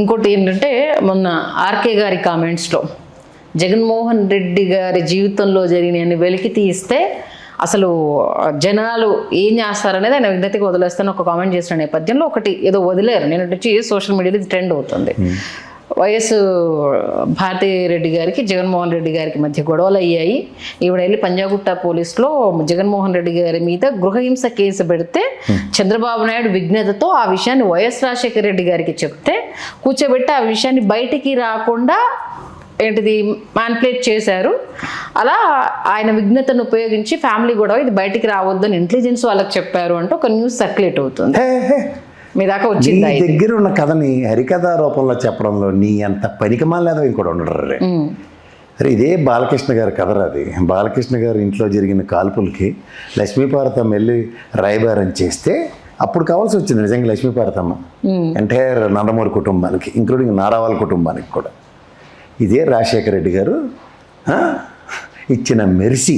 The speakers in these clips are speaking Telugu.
ఇంకోటి ఏంటంటే మొన్న ఆర్కే గారి కామెంట్స్లో జగన్మోహన్ రెడ్డి గారి జీవితంలో జరిగిన వెలికి తీస్తే అసలు జనాలు ఏం చేస్తారనేది ఆయన విజ్ఞతకి వదిలేస్తాను ఒక కామెంట్ చేసిన నేపథ్యంలో ఒకటి ఏదో వదిలేరు. నేను వచ్చి సోషల్ మీడియాలో ఇది ట్రెండ్ అవుతుంది. వైఎస్ భారతిరెడ్డి గారికి జగన్మోహన్ రెడ్డి గారికి మధ్య గొడవలు అయ్యాయి. ఈవిడ వెళ్ళి పంజాగుట్ట పోలీసులో జగన్మోహన్ రెడ్డి గారి మీద గృహహింస కేసు పెడితే చంద్రబాబు నాయుడు విజ్ఞతతో ఆ విషయాన్ని వైఎస్ రాజశేఖర రెడ్డి గారికి చెప్తే కూర్చోబెట్టి ఆ విషయాన్ని బయటికి రాకుండా ఏంటిది మ్యానిపులేట్ చేశారు. అలా ఆయన విజ్ఞతను ఉపయోగించి ఫ్యామిలీ గొడవ ఇది బయటికి రావద్దని ఇంటెలిజెన్స్ వాళ్ళకి చెప్పారు అంటూ ఒక న్యూస్ సర్క్యులేట్ అవుతుంది. మీ దాకా వచ్చింది. దగ్గర ఉన్న కథని హరికథ రూపంలో చెప్పడంలో నీ అంత పనికిమాలేదో ఇంకోటి ఉండరు. అరే ఇదే బాలకృష్ణ గారి కథరా అది. బాలకృష్ణ గారి ఇంట్లో జరిగిన కాల్పులకి లక్ష్మీపార్వతమ్మ వెళ్ళి రాయబారం చేస్తే అప్పుడు కావాల్సి వచ్చింది నిజంగా లక్ష్మీపార్వతమ్మ ఎంటైర్ నందమూరి కుటుంబానికి, ఇంక్లూడింగ్ నారావాళ్ళ కుటుంబానికి కూడా. ఇదే రాజశేఖర రెడ్డి గారు ఇచ్చిన మెరిసి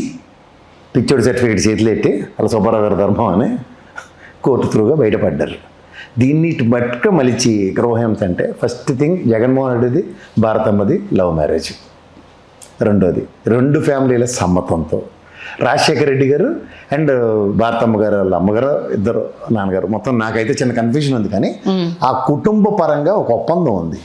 పిచ్చోడి సర్టిఫికేట్ చేతులు ఎట్టి అలా సుబ్బారావు గారి ధర్మం అని కోర్టు త్రూగా బయటపడ్డారు. దీన్ని మట్టుకు మలిచి గృహహింస అంటే ఫస్ట్ థింగ్ జగన్మోహన్ రెడ్డిది భారతమ్మది లవ్ మ్యారేజ్. రెండోది రెండు ఫ్యామిలీల సమ్మతంతో రాజశేఖర రెడ్డి గారు అండ్ భారతమ్మ గారు వాళ్ళ అమ్మగారు ఇద్దరు నాన్నగారు మొత్తం నాకైతే చిన్న కన్ఫ్యూజన్ ఉంది. కానీ ఆ కుటుంబ పరంగా ఒక ఒప్పందం ఉంది.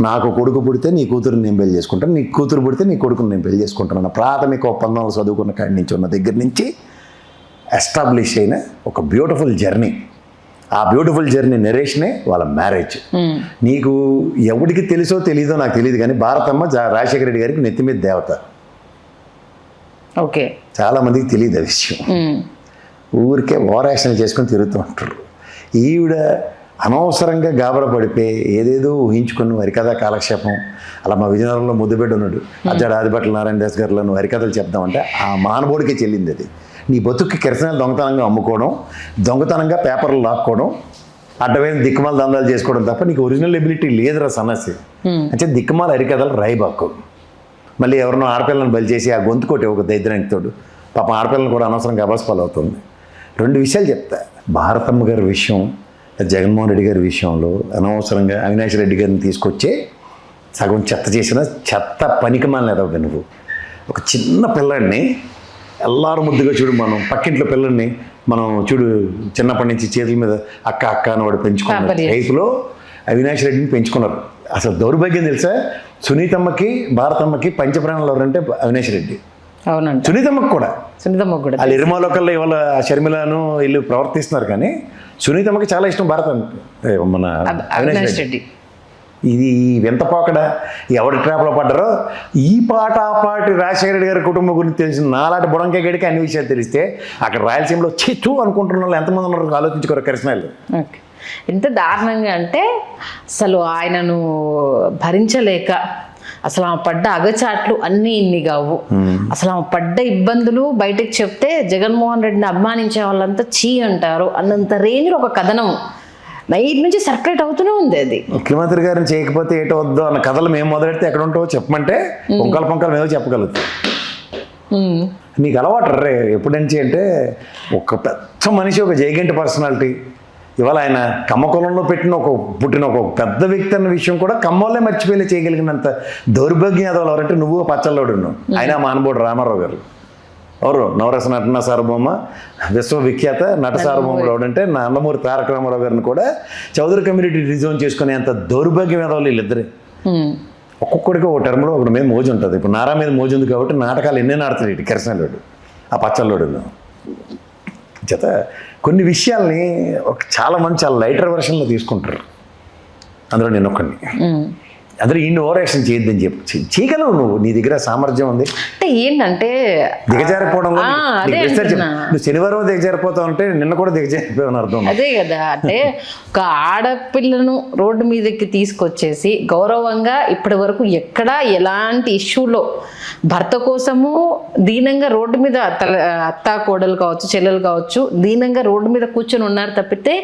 నాకు కొడుకు పుడితే నీ కూతురుని నేను పెళ్లి చేసుకుంటాను, నీ కూతురు పుడితే నీ కొడుకుని నేను పెళ్లి చేసుకుంటాను. ప్రాథమిక ఒప్పందాలు చదువుకున్న కాడి నుంచి ఉన్న దగ్గర నుంచి ఎస్టాబ్లిష్ అయిన ఒక బ్యూటిఫుల్ జర్నీ. ఆ బ్యూటిఫుల్ జర్నీ నెరేషనే వాళ్ళ మ్యారేజ్. నీకు ఎవరికి తెలుసో తెలీదో నాకు తెలియదు కానీ భారతమ్మ రాజశేఖర రెడ్డి గారికి నెత్తి మీద దేవత. ఓకే, చాలామందికి తెలియదు ఆ విషయం. ఊరికే ఓవరాక్షన్ చేసుకొని తిరుగుతూ ఉంటారు. ఈవిడ అనవసరంగా గాబరా పడిపోయి ఏదేదో ఊహించుకుని హరికథ కాలక్షేపం. అలా మా విజయనగరంలో ముద్దుబిడ్డ ఉన్నాడు అజ్జాడు ఆదిభట్ల నారాయణ దాస్ గారిలో నువ్వు హరికథలు చెప్దామంటే ఆ మానవుడికే చెల్లింది అది. నీ బతుక్కి కిరసనాలు దొంగతనంగా అమ్ముకోవడం, దొంగతనంగా పేపర్లు లాక్కోవడం, అడ్డమైన దిక్కుమాల దందాలు చేసుకోవడం తప్ప నీకు ఒరిజినల్ ఎబిలిటీ లేదురా సన్నసి. అంటే దిక్కుమాల హరికథలు రాయిబాక్కు. మళ్ళీ ఎవరినో ఆడపిల్లని బలి చేసి ఆ గొంతుకోటి ఒక దరిద్రానికి తోడు పాపం ఆడపిల్లని కూడా అనవసరంగా అబస్పాలు అవుతుంది. రెండు విషయాలు చెప్తా. భారతమ్మ గారి విషయం, జగన్మోహన్ రెడ్డి గారి విషయంలో అనవసరంగా అవినాష్ రెడ్డి గారిని తీసుకొచ్చే సగం చెత్త చేసిన చెత్త పనికిమాలినదవ్వ. నువ్వు ఒక చిన్న పిల్లాడిని ఎల్లారు ముద్దుగా చూడు, మనం పక్కింట్లో పిల్లల్ని మనం చూడు చిన్నప్పటి నుంచి చేతుల మీద అక్క అక్క అని వాడు పెంచుకున్నారు. టైపులో అవినాష్ రెడ్డిని పెంచుకున్నారు. అసలు దౌర్భాగ్యం తెలుసా, సునీతమ్మకి భారతమ్మకి పంచప్రాణాలు ఎవరంటే అవినాష్ రెడ్డి. అవునండి, సునీతమ్మకు కూడా వాళ్ళు ఇరుమాలోకల్లో ఇవాళ షర్మిలను వీళ్ళు ప్రవర్తిస్తున్నారు. కానీ సునీతమ్మకి చాలా ఇష్టం మన అవినాష్ రెడ్డి. ఇది వింతపోకడ ఎవరి ట్రాప్లో పడ్డారో ఈ పాట ఆ పాటి రాజశేఖర రెడ్డి గారి కుటుంబం గురించి తెలిసిన నాలాంటి బుడంకాయ గడికి అన్ని విషయాలు తెలిస్తే అక్కడ రాయలసీమలో చెచ్చు అనుకుంటున్న వాళ్ళు ఎంతమంది ఉన్నారు ఆలోచించుకోరు. కృష్ణాలు ఎంత దారుణంగా అంటే అసలు ఆయనను భరించలేక అసలు ఆమె పడ్డ అగచాట్లు అన్నీ ఇన్ని కావు. అసలు ఆమె పడ్డ ఇబ్బందులు బయటకు చెప్తే జగన్మోహన్ రెడ్డిని అభిమానించే వాళ్ళంతా చీ అంటారు అన్నంత రేంజ్లో ఒక కథనం నైట్ నుంచి సర్క్యులేట్ అవుతూనే ఉంది. అది ముఖ్యమంత్రి గారిని చేయకపోతే ఏటో వద్దు అన్న కథలు మేము మొదలెడితే ఎక్కడ ఉంటావో చెప్పమంటే పొంకలు మేము చెప్పగలుగుతాం. నీకు అలవాటు రే ఎప్పటి నుంచి అంటే ఒక పెద్ద మనిషి, ఒక జైగెంట్ పర్సనాలిటీ. ఇవాళ ఆయన కమ్మకులంలో పుట్టిన ఒక పెద్ద వ్యక్తి అన్న విషయం కూడా కమ్మోళ్ళే మర్చిపోయి చేయగలిగినంత దౌర్భాగ్యం ఏదో ఎవరంటే నువ్వు పచ్చల్లోడు. ఆయన మానవుడు రామారావు గారు ఎవరు నవరస నటన సార్వభౌమ విశ్వవిఖ్యాత నట సార్వభౌముడు ఎవడంటే నందమూరి తారక రామారావు గారిని కూడా చౌదరి కమ్యూనిటీ రిజర్వ్ చేసుకునే అంత దౌర్భాగ్యం ఏదో వీళ్ళిద్దరే. ఒక్కొక్కడికి ఒక టర్మ్లో ఒకటి మీద మోజు ఉంటుంది. ఇప్పుడు నారా మీద మోజు ఉంది కాబట్టి నాటకాలు ఎన్నే ఆడుతాడు ఇటు కిరసనలోడు ఆ పచ్చల్లోడు చేత కొన్ని విషయాల్ని చాలామంది చాలా లైటర్ వెర్షన్లో తీసుకుంటారు. అందులో నేను ఒక్కడిని అందులో ఇన్ని ఓవర్ యాక్షన్ చేయొద్దని చెప్పి చేయగలవు. నువ్వు నీ దగ్గర సామర్థ్యం ఉంది. అంటే ఏంటంటే దిగజారిపోవడం నువ్వు శనివారం దిగజారిపోతావు అంటే నిన్న కూడా దిగజారిపోయావు అర్థం. అదే కదా, అంటే ఒక ఆడపిల్లను రోడ్డు మీదకి తీసుకొచ్చేసి గౌరవంగా ఇప్పటి వరకు ఎక్కడా ఎలాంటి ఇష్యూలో భర్త కోసము దీనంగా రోడ్డు మీద అత్త కోడలు కావచ్చు, చెల్లెలు కావచ్చు, దీనంగా రోడ్డు మీద కూర్చొని ఉన్నారు తప్పితే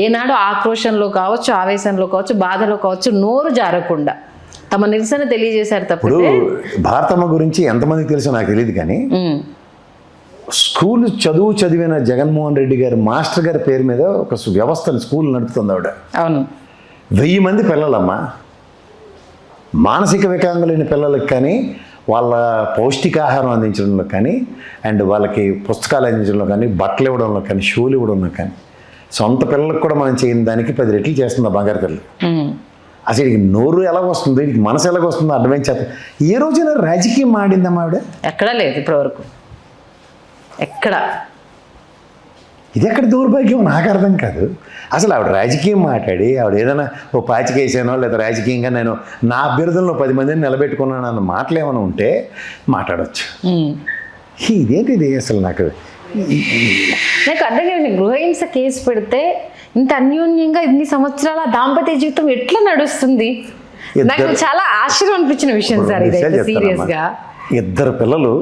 ఏనాడు ఆక్రోషంలో కావచ్చు, ఆవేశంలో కావచ్చు, బాధలో కావచ్చు నోరు జారకుండా తమ నిరసన తెలియజేశారు తప్పితే. భారతమ్మ గురించి ఎంతమందికి తెలుసో నాకు తెలియదు కానీ స్కూల్ చదివిన జగన్మోహన్ రెడ్డి గారి మాస్టర్ గారి పేరు మీద ఒక వ్యవస్థను స్కూల్ నడుపుతుంది ఆవిడ. అవును, 1000 మంది పిల్లలమ్మా, మానసిక వికలాంగులైన పిల్లలకి కానీ వాళ్ళ పౌష్టికాహారం అందించడంలో కానీ అండ్ వాళ్ళకి పుస్తకాలు అందించడంలో కానీ బట్టలు ఇవ్వడంలో కానీ షూలు ఇవ్వడంలో కానీ సొంత పిల్లలకు కూడా మనం చేయని దానికి 10 రెట్లు చేస్తుంది ఆ బంగారు తల్లి. అసలు వీడికి నోరు ఎలా వస్తుంది, వీడికి మనసు ఎలాగ వస్తుందో అర్థమైన చేత ఏ రోజైనా రాజకీయం ఆడిందమ్మా ఆవిడ? ఎక్కడా లేదు ఇప్పటివరకు, ఎక్కడ. ఇది ఎక్కడ దౌర్భాగ్యం నాకు అర్థం కాదు. అసలు ఆవిడ రాజకీయం మాట్లాడి ఆవిడ ఏదైనా ఓ పాచికేసానో లేదా రాజకీయంగా నేను నా అభ్యర్థులను 10 మందిని నిలబెట్టుకున్నాను అన్న మాటలు ఏమైనా ఉంటే మాట్లాడవచ్చు. ఇదేంటి ఇది అసలు నాకు అర్థం కాదు. గృహహింస కేసు పెడితే ఇంత అన్యోన్యంగా ఇన్ని సంవత్సరాల దాంపత్య జీవితం ఎట్లా నడుస్తుంది? నాకు చాలా ఆశ్చర్యం అనిపించిన విషయం సార్ ఇది. సీరియస్ గా 2 పిల్లలు,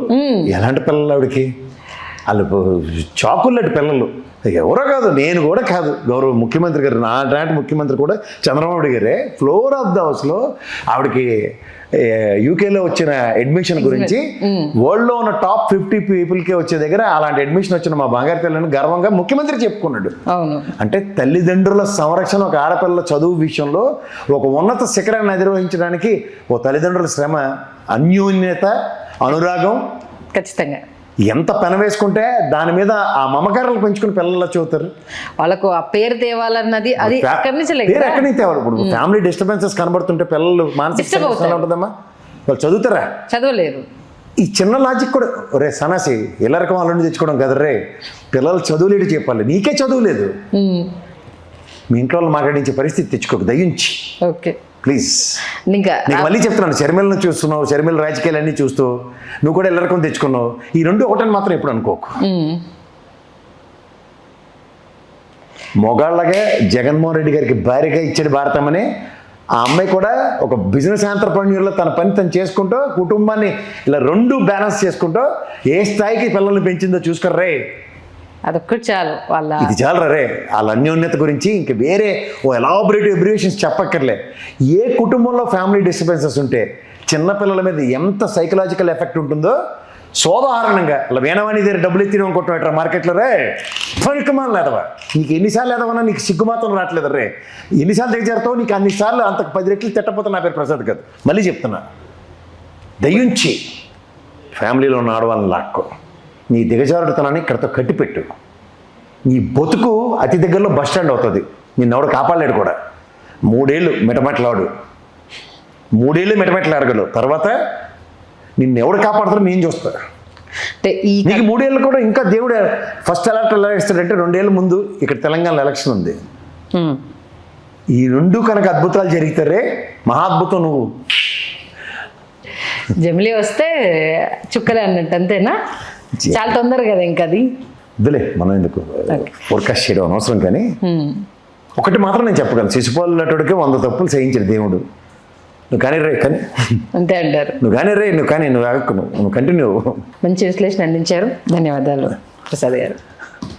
ఎలాంటి పిల్లలు ఆవిడకి? వాళ్ళు చాకుల్లటి పిల్లలు, ఎవరో కాదు, నేను కూడా కాదు, గౌరవ ముఖ్యమంత్రి గారు, నాటి ముఖ్యమంత్రి కూడా చంద్రబాబు గారే ఫ్లోర్ ఆఫ్ ద హౌస్లో ఆవిడకి యూకేలో వచ్చిన అడ్మిషన్ గురించి వరల్డ్లో ఉన్న టాప్ 50 పీపుల్కే వచ్చే దగ్గర అలాంటి అడ్మిషన్ వచ్చిన మా బంగారు పిల్లని గర్వంగా ముఖ్యమంత్రి చెప్పుకున్నాడు. అంటే తల్లిదండ్రుల సంరక్షణ, ఒక ఆడపిల్లల చదువు విషయంలో ఒక ఉన్నత శిఖరాన్ని అధిరోహించడానికి ఓ తల్లిదండ్రుల శ్రమ, అన్యోన్యత, అనురాగం ఖచ్చితంగా ఎంత పెన వేసుకుంటే దాని మీద ఆ మమకారాలు పెంచుకుని పిల్లల్లో చదువుతారు. వాళ్ళకు ఆ పేరు తేవాలన్నది అది ఎక్కడి నుంచి తేవాలి. ఇప్పుడు ఫ్యామిలీ డిస్టర్బెన్సెస్ కనబడుతుంటే పిల్లలు మానసిక సమస్య ఉంటుందమ్మా, వాళ్ళు చదువుతారా? చదవలేరు. ఈ చిన్న లాజిక్ కూడా, రే సన్నాసి ఇల్లరకం అల్లుండి తెచ్చుకోవడం కదా రే, పిల్లలు చదువులేడు చెప్పాలి, నీకే చదువులేదు, మీ ఇంట్లో వాళ్ళు మాట్లాడించే పరిస్థితి తెచ్చుకోకు దయించి. Okay please. ఇంకా నీకు మళ్ళీ చెప్తున్నాను, షర్మిలను చూస్తున్నావు, షర్మిల రాజకీయాలన్నీ చూస్తూ నువ్వు కూడా ఎల్లరకం తెచ్చుకున్నావు. ఈ 2 ఒకటని మాత్రం ఎప్పుడు అనుకోకు. మొగాళ్ళగా జగన్మోహన్ రెడ్డి గారికి భారీగా ఇచ్చాడు భారతమని ఆ అమ్మాయి కూడా ఒక బిజినెస్ ఆంటర్‌ప్రెన్యూర్లో తన పని తను చేసుకుంటూ కుటుంబాన్ని ఇలా 2 బ్యాలెన్స్ చేసుకుంటూ ఏ స్థాయికి పిల్లల్ని పెంచిందో చూసుకోర్రే. అదొక్కటి చాలు. వాళ్ళ ఇది చాలు రే. వాళ్ళ అన్యోన్యత గురించి ఇంక వేరే ఓ ఎలాబరేటివ్ అబ్రివేషన్స్ చెప్పక్కర్లే. ఏ కుటుంబంలో ఫ్యామిలీ డిస్టర్బెన్సెస్ ఉంటే చిన్నపిల్లల మీద ఎంత సైకలాజికల్ ఎఫెక్ట్ ఉంటుందో సోదాహరణంగా ఇలా వేణవాణి దగ్గర డబ్బులు ఎత్తిన అనుకుంటున్నా మార్కెట్లో రే పనికిమాలి లేదవా, నీకు ఎన్నిసార్లు లేదవన్నా నీకు సిగ్గు మాత్రం రావట్లేదు రే, ఎన్నిసార్లు దిగజారుతావు, నీకు అన్నిసార్లు అంత 10 రెట్లు తిట్టపోతే నా పేరు ప్రసాద్ కాదు. మళ్ళీ చెప్తున్నా, దయించి ఫ్యామిలీలో ఉన్న ఆడవాళ్ళని లాక్కో, నీ దిగజారుడుతనాన్ని ఇక్కడతో కట్టిపెట్టు. నీ బతుకు అతి దగ్గరలో బస్ స్టాండ్ అవుతుంది, నిన్నెవడు కాపాడలేడు కూడా. 3 ఏళ్ళు మిటమెట్లాడు, 3 ఏళ్ళు మిటమెట్లాడగలవు, తర్వాత నిన్నెవడు కాపాడుతారో నేను చూస్తా. నీకు 3 ఏళ్ళు కూడా ఇంకా దేవుడు ఫస్ట్ అలర్ట్ ఎలా ఇస్తాడంటే 2 ఏళ్ళ ముందు ఇక్కడ తెలంగాణలో ఎలక్షన్ ఉంది. ఈ 2 కనుక అద్భుతాలు జరిగితారే మహాద్భుతం. నువ్వు జమిలీ వస్తే చుక్కలే అన్నట్టు అంతేనా? చాలా తొందర కదా ఇంకా అది వద్దులే, మనం ఎందుకు ఫోర్కాస్ట్ చేయడం అనవసరం. కానీ ఒకటి మాత్రం నేను చెప్పగలను, శిశుపాలు నటుడికి 100 తప్పులు చేయించాడు దేవుడు. నువ్వు కానీ రే, కానీ అంతే అంటారు. నువ్వు కానీ రే, నువ్వు కానీ నువ్వు కంటిన్యూ. మంచి విశ్లేషణ అందించారు. ధన్యవాదాలు ప్రసాద్ గారు.